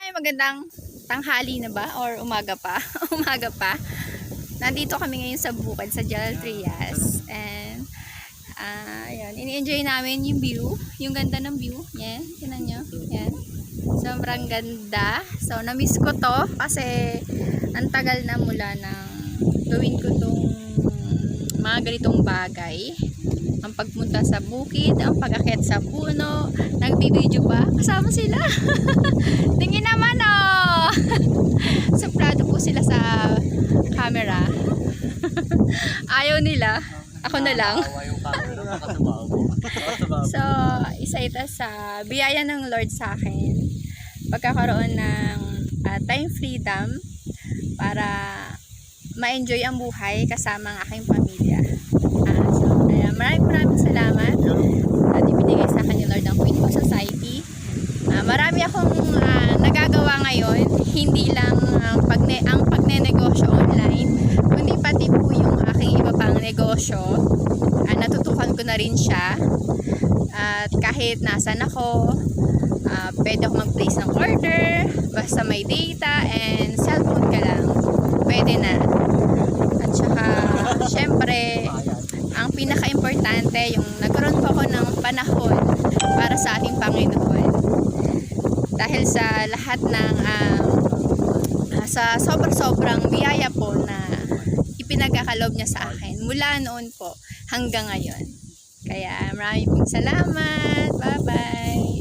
Ay, magandang tanghali na ba? Or umaga pa? Umaga pa. Nandito kami ngayon sa bukid, sa Jalal Trias. And, ayan, ini-enjoy namin yung view. Yung ganda ng view. Yan, tinan nyo. Yan. Sobrang ganda. So, na-miss ko to kasi ang tagal na mula nang gawin ko tong mga ganitong bagay. Ang pagpunta sa bukid, ang pag-akyat sa puno, nagbibideo pa, kasama sila. Tingin naman oh! Suplado po sila sa camera. Ayaw nila, ako na lang. So, isa ito sa biyaya ng Lord sa akin. Pagkakaroon ng time freedom para ma-enjoy ang buhay kasama ang aking pamilya. Maraming salamat at ibinigay sa akin ni Lord ang Queen Hope Society. Marami akong nagagawa ngayon, hindi lang ang pagne-negosyo online, kundi pati po yung aking iba pang negosyo. Natutukan ko na rin siya. At kahit nasan ako, pwede ako mag-place ng order, basta may data and cellphone ka lang, pwede na. At saka, syempre, ang pinaka-importante, yung nagkaroon po ako ng panahon para sa ating Panginoon. Dahil sa lahat ng sa sobrang biyaya po na ipinagkakaloob niya sa akin mula noon po hanggang ngayon. Kaya maraming salamat. Bye-bye.